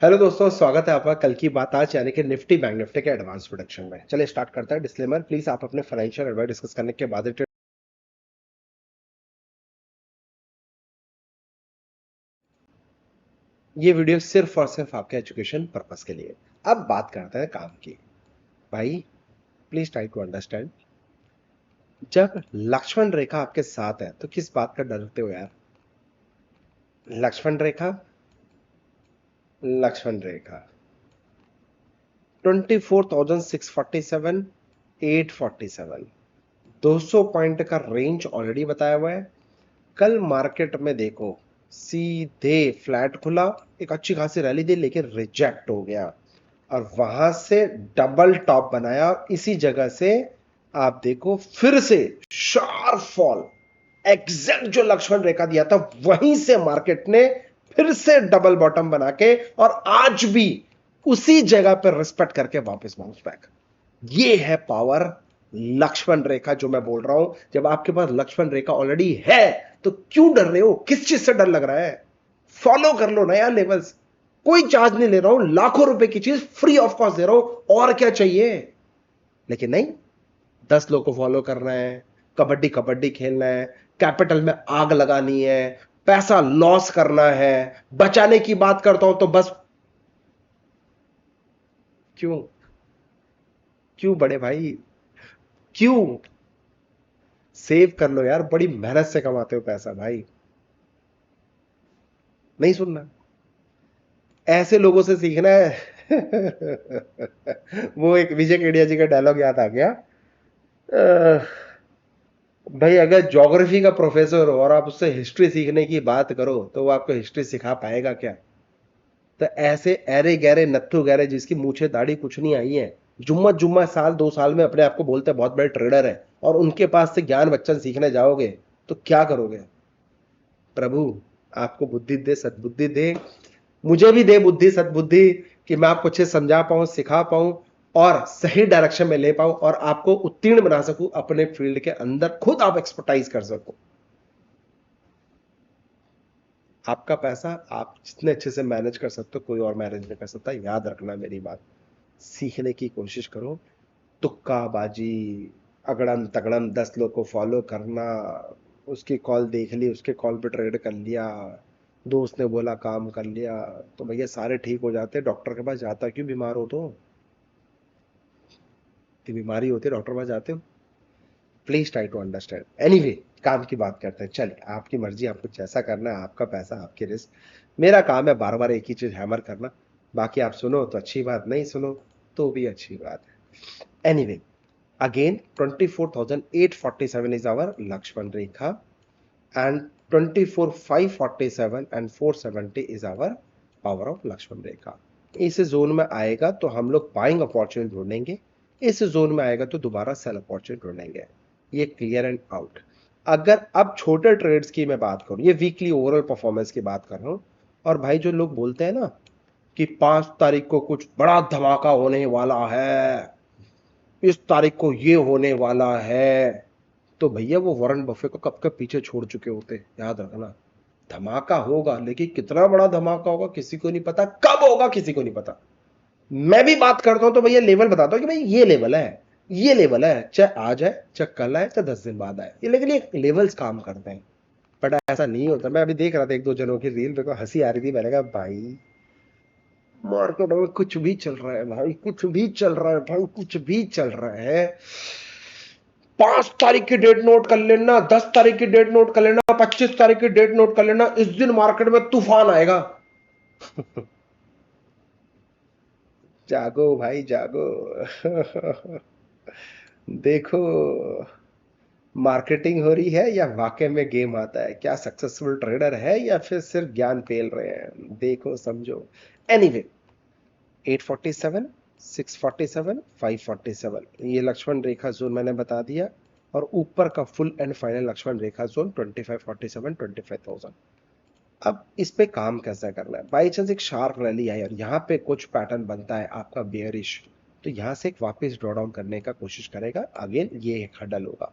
Hello दोस्तों, स्वागत है आपका कल की बात आज यानी कि निफ्टी बैंक निफ्टी के एडवांस प्रोडक्शन में। चलिए स्टार्ट करते हैं। डिस्क्लेमर, प्लीज आप अपने फाइनेंशियल एडवाइस डिस्कस करने के बाद ये वीडियो सिर्फ और सिर्फ आपके एजुकेशन पर्पस के लिए। अब बात करते हैं काम की। भाई प्लीज ट्राई टू अंडरस्टैंड, जब लक्ष्मण रेखा आपके साथ है तो किस बात का डरते हो यार। लक्ष्मण रेखा, लक्ष्मण रेखा 24,647, 847, 200 पॉइंट का रेंज ऑलरेडी बताया हुआ है। कल मार्केट में देखो, सीधे फ्लैट खुला, एक अच्छी खासी रैली दी लेकिन रिजेक्ट हो गया और वहां से डबल टॉप बनाया और इसी जगह से आप देखो फिर से शार्प फॉल। एग्जैक्ट जो लक्ष्मण रेखा दिया था वहीं से मार्केट ने फिर से डबल बॉटम बना के और आज भी उसी जगह पर रिस्पेक्ट करके वापस बाउंस बैक। ये है पावर लक्ष्मण रेखा जो मैं बोल रहा हूं। जब आपके पास लक्ष्मण रेखा ऑलरेडी है तो क्यों डर रहे हो, किस चीज से डर लग रहा है। फॉलो कर लो नया लेवल्स। कोई चार्ज नहीं ले रहा हूं, लाखों रुपए की चीज फ्री ऑफ कॉस्ट दे रहा हूं, और क्या चाहिए। लेकिन नहीं, 10 लोग को फॉलो करना है, कबड्डी कबड्डी खेलना है, कैपिटल में आग लगानी है, पैसा लॉस करना है, बचाने की बात करता हूं तो बस क्यों, क्यों बड़े भाई, क्यों। सेव कर लो यार, बड़ी मेहनत से कमाते हो पैसा भाई। नहीं सुनना, ऐसे लोगों से सीखना है। वो एक विजय केडिया जी का डायलॉग याद आ गया। भाई अगर ज्योग्राफी का प्रोफेसर हो और आप उससे हिस्ट्री सीखने की बात करो तो वो आपको हिस्ट्री सिखा पाएगा क्या। तो ऐसे अरे गहरे नत्थु गहरे जिसकी मूछे दाढ़ी कुछ नहीं आई है, जुम्मा जुम्मा साल 2 साल में अपने आप को बोलते हैं बहुत बड़े ट्रेडर है, और उनके पास से ज्ञान बच्चन सीखने जाओगे तो क्या करोगे। प्रभु आपको बुद्धि दे, सद्बुद्धि दे, मुझे भी दे बुद्धि सद्बुद्धि, कि मैं आपको अच्छे समझा पाऊं, सिखा पाऊं और सही डायरेक्शन में ले पाऊं और आपको उत्तीर्ण बना सकूं अपने फील्ड के अंदर, खुद आप एक्सपर्टाइज कर सको। आपका पैसा आप जितने अच्छे से मैनेज कर सकते हो कोई और मैनेज नहीं कर सकता, याद रखना मेरी बात। सीखने की कोशिश करो। तुक्का बाजी, अगड़म तगड़म 10 लोग को फॉलो करना, उसकी कॉल देख ली, उसके कॉल पे ट्रेड कर लिया, दोस्त ने बोला काम कर लिया, तो भैया सारे ठीक हो जाते, डॉक्टर के पास जाता क्यों बीमार हो तो। बीमारी होती है डॉक्टर के पास जाते हो। Please try to understand. Anyway, काम की बात करते हैं। चलिए आपकी मर्जी, आपको जैसा करना है, आपका पैसा आपके रिस्क। मेरा काम है बार बार एक ही चीज हैमर करना। बाकी आप सुनो तो अच्छी बात, नहीं सुनो तो भी अच्छी बात है। Anyway, again 24,847 is our Lakshman Rekha and 24,547 and 470 is our power of Lakshman Rekha। इस जोन में आएगा तो हम लोग बाइंग अपॉर्चुनिटी ढूंढेंगे, इस जोन में आएगा तो दोबारा सेल अपॉर्चुनिटी ढूंढेंगे। ये क्लियर एंड आउट। अगर अब छोटे ट्रेड्स की मैं बात करूं, ये वीकली ओवरऑल परफॉर्मेंस की बात कर रहा हूं। और भाई जो लोग बोलते हैं ना कि 5 तारीख को कुछ बड़ा धमाका होने वाला है, इस तारीख को ये होने वाला है, तो भैया वो वॉरेन बफे को कब कब पीछे छोड़ चुके होते। याद रखना, धमाका होगा लेकिन कितना बड़ा धमाका होगा किसी को नहीं पता, कब होगा किसी को नहीं पता। मैं भी बात करता हूं तो भैया लेवल बताता हूं कि भाई ये लेवल है, ये लेवल है, चाहे आज है चाहे कल आए चाहे 10 दिन बाद आए, ये लेकिन ये लेवल्स काम करते हैं। बट ऐसा नहीं होता। मैं अभी देख रहा था एक दो जनों की रील, मेरे को हंसी आ रही थी। मैंने कहा भाई मार्केट में कुछ भी चल रहा है भाई, कुछ भी चल रहा है भाई, कुछ भी चल रहा है। 5 तारीख की डेट नोट कर लेना, 10 तारीख की डेट नोट कर लेना, 25 तारीख की डेट नोट कर लेना, इस दिन मार्केट में तूफान आएगा। जागो भाई जागो। देखो, मार्केटिंग हो रही है या वाकई में गेम आता है, क्या सक्सेसफुल ट्रेडर है या फिर सिर्फ ज्ञान पेल रहे हैं, देखो समझो। एनीवे, 847, 647, 547 ये लक्ष्मण रेखा जोन मैंने बता दिया। और ऊपर का full and final Lakshman rekha zone 2547, 25,000। अब इस पे काम कैसा करना है। बाई चांस एक शार्प रैली है और यहाँ पे कुछ पैटर्न बनता है आपका बेयरिश, तो यहाँ से एक वापस ड्रॉ डाउन करने का कोशिश करेगा, अगेन ये एक हडल होगा।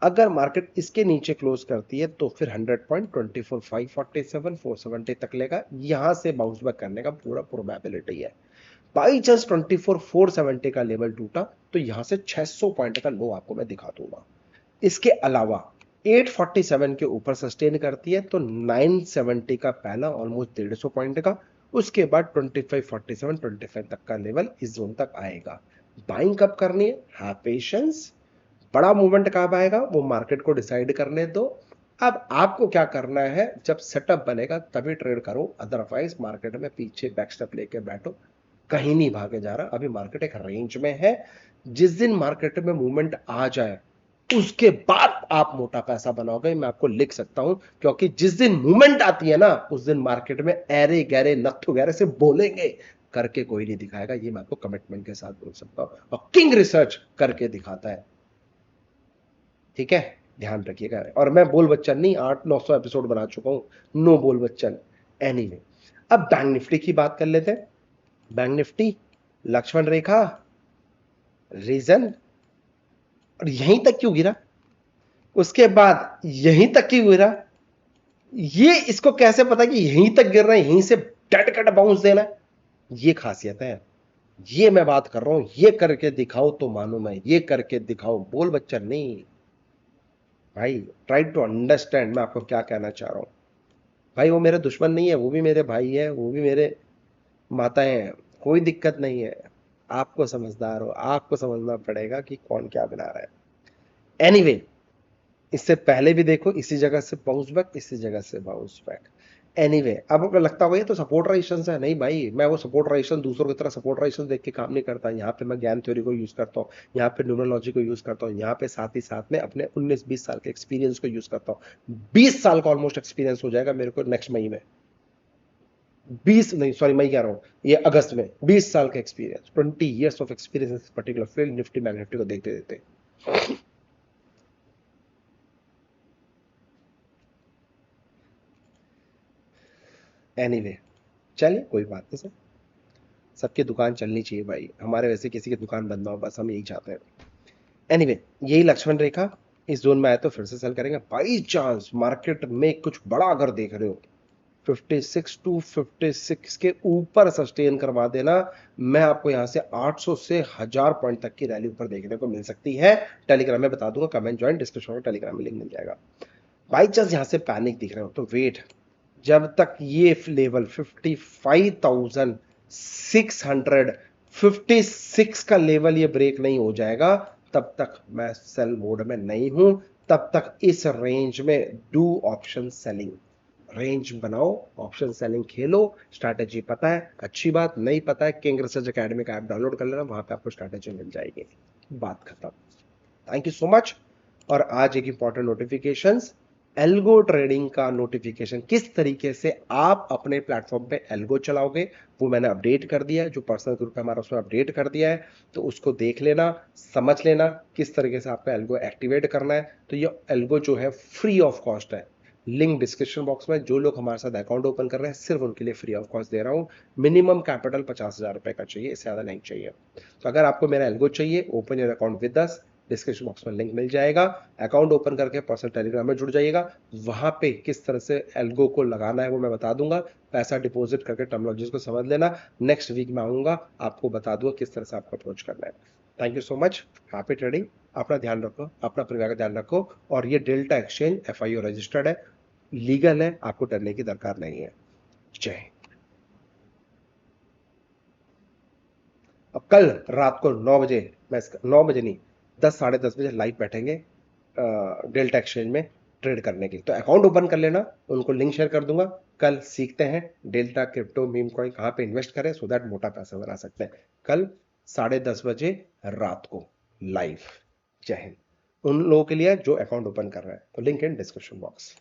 अगर मार्केट इसके नीचे क्लोज करती है तो फिर 100 पॉइंट 24,547 470 तक लेगा, यहां से बाउंस बैक करने का पूरा प्रोबेबिलिटी है। बाई चांस 24,470 का लेवल टूटा तो यहां से 600 पॉइंट का लो आपको मैं दिखा दूंगा। इसके अलावा 847 के ऊपर सस्टेन करती है तो 970 का पहला ऑलमोस्ट 150 पॉइंट का, उसके बाद 2547 25 तक का लेवल इस जोन तक आएगा। बाइंग कब करनी है, हैव पेशेंस। बड़ा मूवमेंट कब आएगा वो मार्केट को डिसाइड करने दो। अब आपको क्या करना है, जब सेटअप बनेगा तभी ट्रेड करो, अदरवाइज मार्केट में पीछे बैकस्टेप लेके बैठो, कहीं नहीं भागे जा रहा। अभी मार्केट एक रेंज में है, जिस दिन मार्केट में मूवमेंट आ जाए उसके बाद आप मोटा पैसा बनाओगे, मैं आपको लिख सकता हूं, क्योंकि जिस दिन मूवमेंट आती है ना उस दिन मार्केट में ऐरे गहरे नत्थु गहरे से बोलेंगे, करके कोई नहीं दिखाएगा, ये मैं आपको कमिटमेंट के साथ बोल सकता हूं, और किंग रिसर्च करके दिखाता है। ठीक है, ध्यान रखिएगा। और मैं बोल बच्चन नहीं, 800-900 एपिसोड बना चुका हूं, नो बोल बच्चन। एनीवे, अब बैंक निफ्टी की बात कर लेते हैं। बैंक निफ्टी लक्ष्मण रेखा, रीजन, और यहीं तक क्यों गिरा, उसके बाद यहीं तक क्यों गिरा, ये इसको कैसे पता कि यहीं तक गिर रहा है, यहीं से डेड कट बाउंस देना है, ये खासियत है। ये मैं बात कर रहा हूं, ये करके दिखाओ तो मानो, मैं ये करके दिखाओ, बोल बच्चन नहीं भाई। ट्राई टू अंडरस्टैंड मैं आपको क्या कहना चाह रहा हूं। भाई वो मेरे दुश्मन नहीं है, वो भी मेरे भाई है, वो भी मेरे माताएं हैं, कोई दिक्कत नहीं है। आपको समझदार हो, आपको समझना पड़ेगा कि कौन क्या बना रहा है। एनीवे, इससे पहले भी देखो इसी जगह से बाउंस बैक, इसी जगह से बाउंस बैक। एनीवे, अब आपको लगता होगा ये तो सपोर्ट रेजिस्टेंस है, नहीं भाई, मैं वो सपोर्ट रेजिस्टेंस दूसरों की तरह सपोर्ट रेजिस्टेंस देख के काम नहीं करता। यहाँ पे मैं ज्ञान थ्योरी को यूज करता हूँ, यहाँ पे न्यूमरोलॉजी को यूज करता हूँ, यहाँ पे साथ ही साथ में अपने 19-20 साल के एक्सपीरियंस को यूज करता हूँ। 20 साल का ऑलमोस्ट एक्सपीरियंस हो जाएगा मेरे को नेक्स्ट मई में। 20 नहीं, सॉरी, मई कह रहा हूँ, ये अगस्त में 20 साल का experience, 20 years of experience particular field, Nifty bank Nifty को देखते देते। एनीवे, चलिए कोई बात नहीं सर, सबकी दुकान चलनी चाहिए भाई, हमारे वैसे किसी की दुकान बंद ना हो, बस हम यही चाहते हैं। एनीवे, यही लक्ष्मण रेखा, इस जोन में आए तो फिर से सेल करेंगे। बाई चांस मार्केट में कुछ बड़ा अगर देख रहे हो, 56 टू 56 के ऊपर सस्टेन करवा देना, मैं आपको यहां से 800 से 1000 पॉइंट तक की रैली ऊपर देखने को मिल सकती है। टेलीग्राम में बता दूंगा, कमेंट ज्वाइन, डिस्क्रिप्शन में टेलीग्राम में लिंक मिल जाएगा। बाई चांस यहां से पैनिक दिख रहे हो तो वेट, जब तक ये लेवल 55,656 का लेवल ये ब्रेक नहीं हो जाएगा, तब तक मैं सेल मोड में नहीं हूं। तब तक इस रेंज में डू ऑप्शन सेलिंग, रेंज बनाओ, ऑप्शन सेलिंग खेलो। स्ट्रैटेजी पता है, अच्छी बात, नहीं पता है किंग रिसर्च एकेडमी का ऐप डाउनलोड कर लेना, वहां पे आपको स्ट्रैटेजी मिल जाएगी। बात खत्म। Thank you so much. और आज एक इंपॉर्टेंट नोटिफिकेशंस, एल्गो ट्रेडिंग का नोटिफिकेशन, किस तरीके से आप अपने प्लेटफॉर्म पे एल्गो चलाओगे वो मैंने अपडेट कर दिया है, जो पर्सनल ग्रुप है हमारा उसमें अपडेट कर दिया है, तो उसको देख लेना, समझ लेना किस तरीके से आपका एल्गो एक्टिवेट करना है। तो ये एल्गो जो है फ्री ऑफ कॉस्ट है, लिंक डिस्क्रिप्शन बॉक्स में, जो लोग हमारे साथ अकाउंट ओपन कर रहे हैं सिर्फ उनके लिए फ्री ऑफ कॉस्ट दे रहा हूँ। मिनिमम कैपिटल 50,000 रुपए का चाहिए, इससे ज़्यादा नहीं चाहिए। तो अगर आपको मेरा एल्गो चाहिए, open your account with us, description box में लिंक मिल जाएगा। अकाउंट ओपन करके पर्सनल टेलीग्राम में जुड़ जाइएगा, वहां पे किस तरह से एल्गो को लगाना है वो मैं बता दूंगा। पैसा डिपॉजिट करके टर्मिनोलॉजीज को समझ लेना, नेक्स्ट वीक में आऊंगा, आपको बता दूंगा किस तरह से आपको अप्रोच करना है। Thank you so much, happy trading. अपना ध्यान रखो, अपना परिवार का ध्यान रखो, और ये डेल्टा एक्सचेंज FIO रजिस्टर्ड है, लीगल है, आपको डरने की दरकार नहीं है। जय हिंद। अब कल रात को 9 बजे, मैं 9 बजे नहीं, 10 साढ़े 10 बजे लाइव बैठेंगे डेल्टा एक्सचेंज में ट्रेड करने के लिए। तो अकाउंट ओपन कर लेना, उनको लिंक शेयर कर दूंगा। कल सीखते हैं डेल्टा क्रिप्टो मीम कॉइन कहां पे इन्वेस्ट करें, सो दैट मोटा पैसा बना सकते हैं। कल 10:30 बजे रात को लाइव। जय हिंद। उन लोगों के लिए जो अकाउंट ओपन कर रहे हैं, तो लिंक इन डिस्क्रिप्शन बॉक्स।